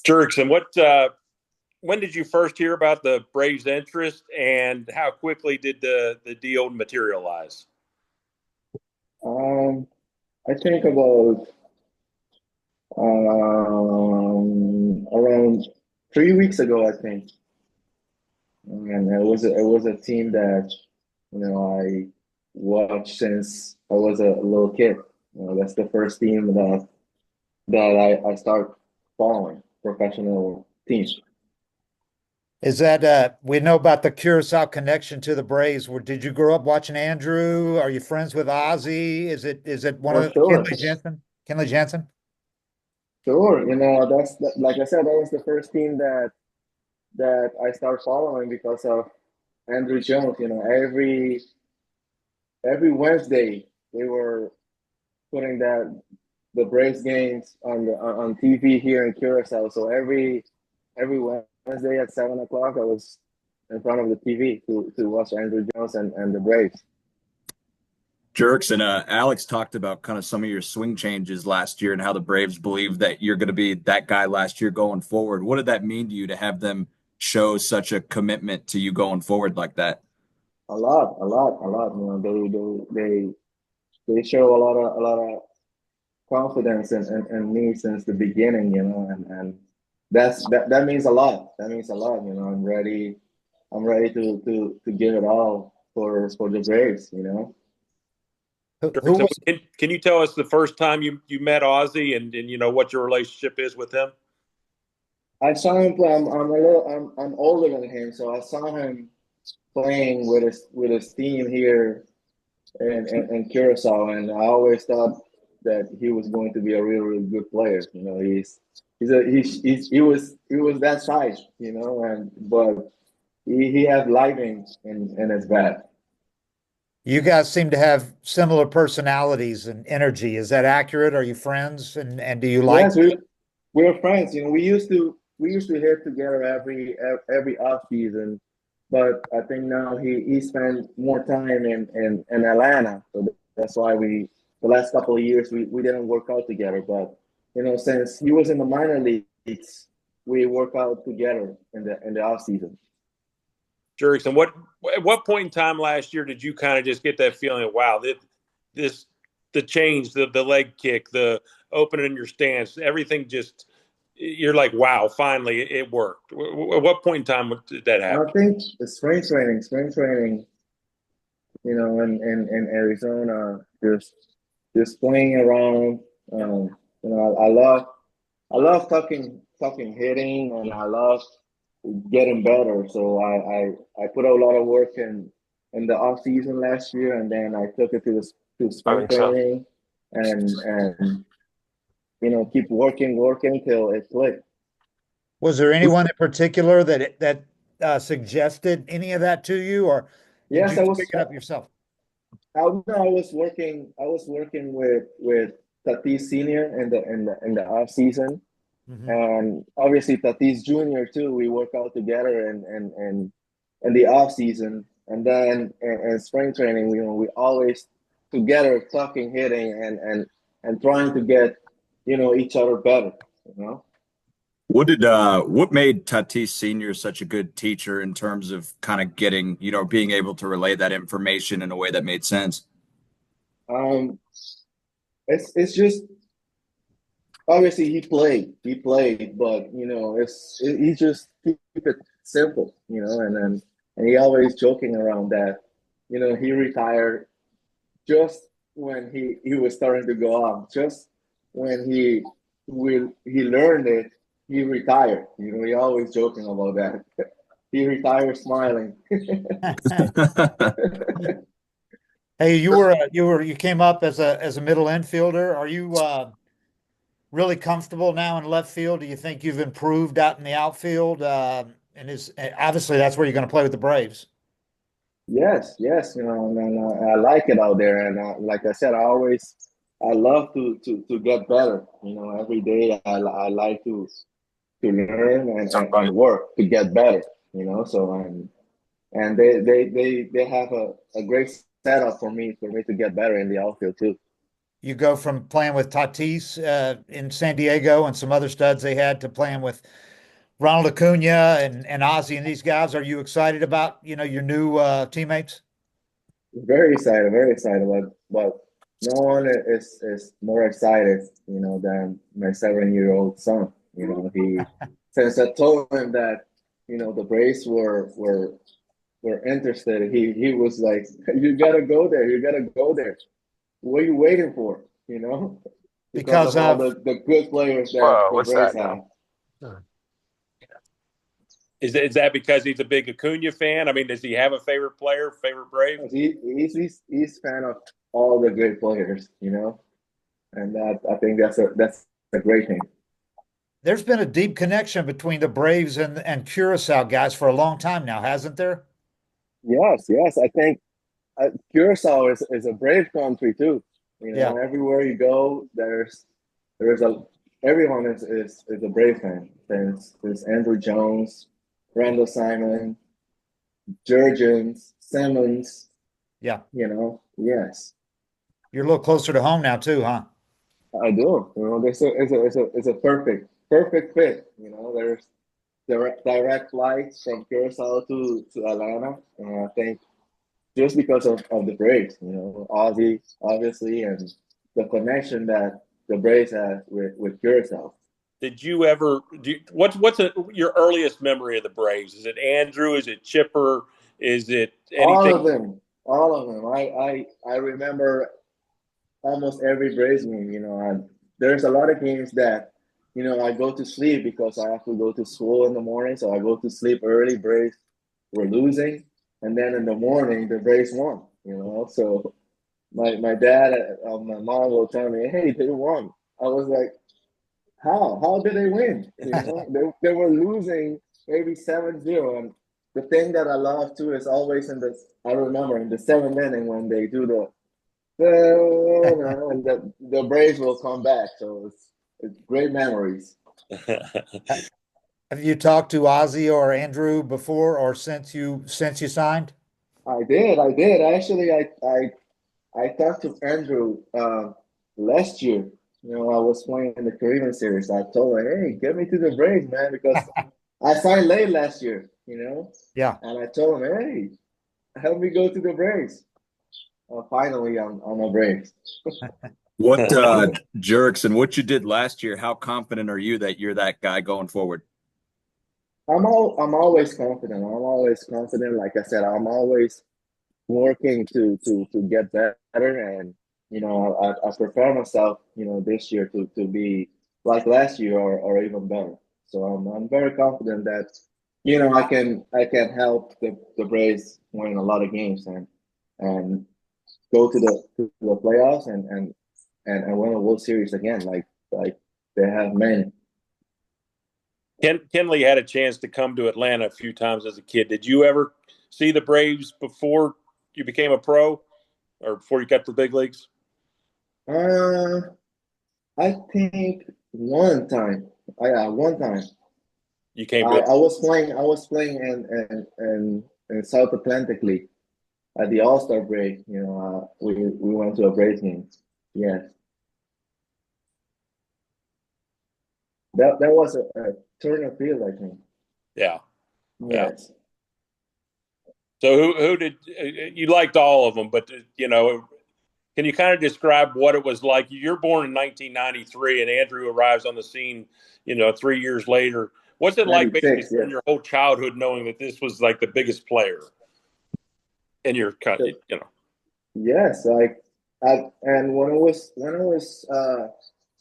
Jurickson, when did you first hear about the Braves' interest, and how quickly did the deal materialize? Um, I think about around 3 weeks ago, I think, and it was a team that I watched since I was a little kid. That's the first team that I start following professional teams. Is that we know about the Curacao connection to the Braves? Did you grow up watching Andrew? Are you friends with Ozzy? Is it one For of sure, Kenley Jensen? Kenley Jensen? sure. Like I said, that was the first team that I start following because of Andrew Jones. Every Wednesday they were putting the Braves games on TV here in Curacao. So every Wednesday at 7 o'clock, I was in front of the TV to watch Andrew Jones and the Braves. Jurickson, Alex talked about kind of some of your swing changes last year and how the Braves believe that you're going to be that guy last year going forward. What did that mean to you to have them show such a commitment to you going forward like that? A lot, a lot, a lot. They show a lot of confidence in me since the beginning. And that means a lot. That means a lot. I'm ready. I'm ready to give it all for the Braves. Who So was can you tell us the first time you met Ozzy, and what your relationship is with him? I saw him play. I'm older than him, so I saw him playing with his team here in Curacao, and I always thought that he was going to be a really really good player. He was that size, and but he has lightning in his bat. you guys seem to have similar personalities and energy. Is that accurate? Are you friends? And do you like Yes, we're friends. We used to hit together every off season, but I think now he spent more time in Atlanta, so that's why the last couple of years we didn't work out together. But since he was in the minor leagues, we work out together in the off season. Jurickson, at what point in time last year did you kind of just get that feeling of, wow, this the change, the leg kick, the opening in your stance, everything just, you're like, wow, finally it worked. At what point in time did that I happen? think the spring training, in Arizona, just playing around. I love talking hitting, and I love getting better. So I put a lot of work in the off season last year, and then I took it to I spring think so. training, and keep working till it clicked. Was there anyone in particular that suggested any of that to you, or did Yes, you I pick was. it up yourself? I was working with Tatis Senior in the off season, Mhm. and obviously Tatis Junior too. We work out together in the off season, and then in spring training, we always together talking, hitting, and trying to get each other better. You know. What made Tatis Senior such a good teacher in terms of kind of getting, being able to relay that information in a way that made sense? Um, it's just obviously he played, but he just keep it simple, and he always joking around that, he retired just when he was starting to go off, just when he learned it, he retired. He always joking about that. He retired smiling. Hey, you came up as a middle infielder. Are you really comfortable now in left field? Do you think you've improved out in the outfield? And is obviously that's where you're going to play with the Braves. Yes, yes, and I like it out there. And like I said, I love to get better. Every day I like to learn and work to get better. So and they have a great setup for me to get better in the outfield too. You go from playing with Tatis in San Diego and some other studs they had to playing with Ronald Acuna and Ozzie and these guys. Are you excited about, your new teammates? Very excited. But no one is more excited, than my 7-year-old son. He since I told him that, the Braves were interested. He was like, "You gotta go there. You gotta go there. What are you waiting for?" Because Because of all of the good players that Whoa, the what's Braves that have. now? Is that because he's a big Acuna fan? I mean, does he have a favorite player, favorite Brave? He's fan of all the great players, and that I think that's a great thing. there's been a deep connection between the Braves and Curacao guys for a long time now, hasn't there? Yes. I think Curacao is a brave country too. Yeah. Everywhere you go, there's a everyone is a Brave fan. There's Andrew Jones, Randall Simon, Jurgens, Simmons. Yeah. Yes, You're a little closer to home now too, huh? I do. It's a perfect fit. There's direct flights from Curacao to Atlanta, and I think just because of the Braves, Ozzy, obviously, and the connection that the Braves have with Curacao. Did you ever what's your earliest memory of the Braves? Is it Andrew? Is it Chipper? Is it All anything? of them, all of them. I remember almost every Braves game. And there's a lot of games that I go to sleep because I have to go to school in the morning, so I go to sleep early. Braves were losing, and then in the morning the Braves won. So my dad my mom will tell me, "Hey, they won." I was like, "How? How did they win?" They were losing maybe 7-0. And the thing that I love too is always I remember in the 7th inning when they do and the Braves will come back. So it's great memories. Have you talked to Ozzy or Andrew before or since you signed? I did. Actually, I talked to Andrew last year. I was playing in the Caribbean Series. I told him, "Hey, get me to the Braves, man," because I signed late last year. Yeah. And I told him, "Hey, help me go to the Braves." Finally, I'm a Braves. What, Jurickson, what you did last year, how confident are you that you're that guy going forward? I'm always confident. I'm always confident. Like I said, I'm always working to get better, and I prepare myself this year to be like last year or even better. So I'm very confident that I can help the Braves win a lot of games and go to the playoffs and win a World Series again, like they have many. Kenley had a chance to come to Atlanta a few times as a kid. Did you ever see the Braves before you became a pro or before you got to the big leagues? uh I think one time. One time. You came to it. I was playing in South Atlantic League at the All-Star break. We went to a Braves game. Yes, that was a Turner Field, I think. Yeah. Yeah. Yes. So who did you liked all of them, but can you kind of describe what it was like? You're born in 1993 and Andrew arrives on the scene, 3 years later. What's it like basically 96. during Yes. your whole childhood knowing that this was like the biggest player in your country, Yes. And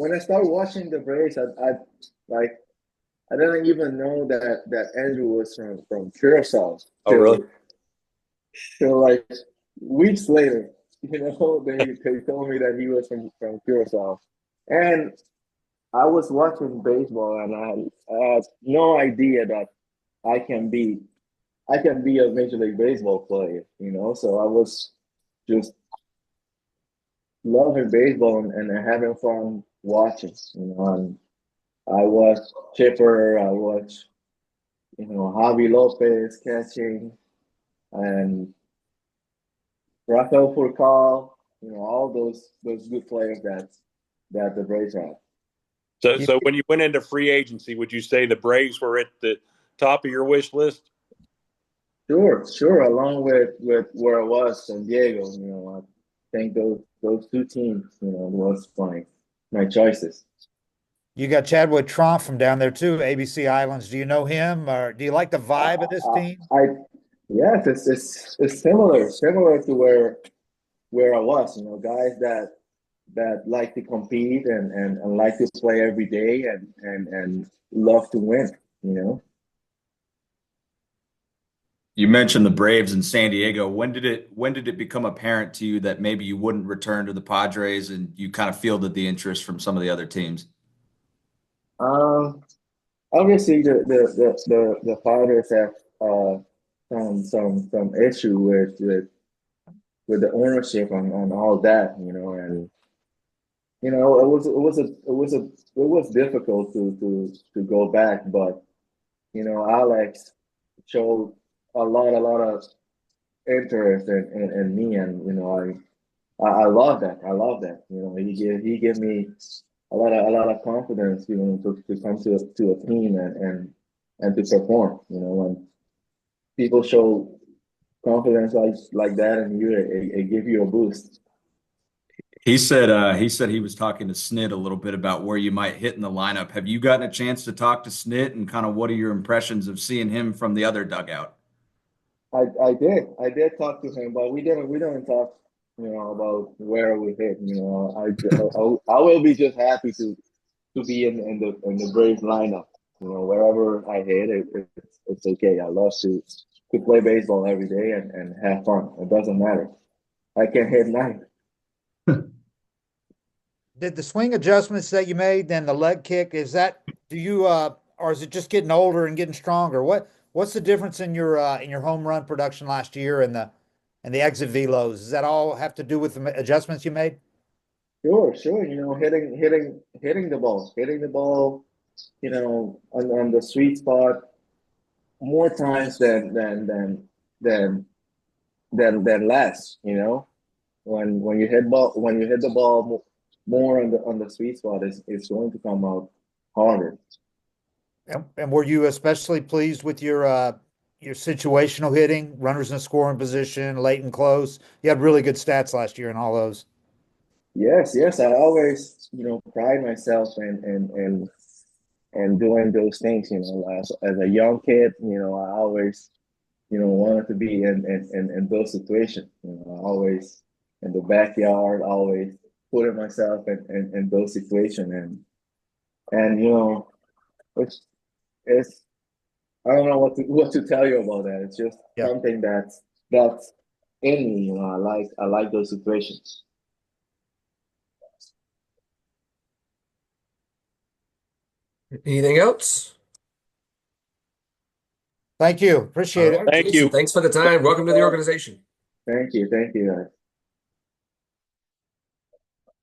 when I started watching the Braves, like I didn't even know that Andrew was from Curacao Oh, really? till like weeks later. They told me that he was from Curacao, and I was watching baseball, and I had no idea that I can be I can be a Major League Baseball player. So I was just loving baseball and having fun watching. And I watched Chipper, I watched Javi Lopez catching, and Rafael Furcal. all those good players that the Braves have. So when you went into free agency, would you say the Braves were at the top of your wish list? Sure. Along with where I was, San Diego, I think those two teams, was my choices. You got Chadwick Tromp from down there too, ABC Islands. Do you know him, or do you like the vibe of this team? I yes, it's similar to where I was. Guys that like to compete and like to play every day and love to win. You mentioned the Braves in San Diego. When did it become apparent to you that maybe you wouldn't return to the Padres and you kind of fielded the interest from some of the other teams? Um, Obviously the fathers have some issue with the ownership on all that, and it was difficult to go back, but Alex showed a lot of interest in me, and I love that. I love that. He gave me a lot of confidence, to come to a team and to perform. When people show confidence like that, and it give you a boost. He said he was talking to Snit a little bit about where you might hit in the lineup. Have you gotten a chance to talk to Snit and kind of what are your impressions of seeing him from the other dugout? I did talk to him, but we didn't talk, about where we hit. I will be just happy to be in the Braves lineup. Wherever I hit, it's okay. I love to play baseball every day and have fun. It doesn't matter. I can hit 9. Did the swing adjustments that you made, then the leg kick, do you or is it just getting older and getting stronger? What's the difference in your home run production last year and the exit velos? Does that all have to do with the adjustments you made? Sure. Hitting the ball, on the sweet spot more times than less. When you hit the ball more on the sweet spot, it's going to come out harder. And were you especially pleased with your situational hitting, runners in scoring position, late and close? You had really good stats last year in all those. Yes. I always, pride myself in doing those things. As a young kid, I always, wanted to be in those situations. Always in the backyard, always putting myself in those situations, and it's I don't know what to tell you about that. It's just Yeah. something that's in me. I like those situations. Anything else? Thank you. All Appreciate it. right, Thank Jason, you. thanks for the time. Welcome to the organization. Thank you, guys.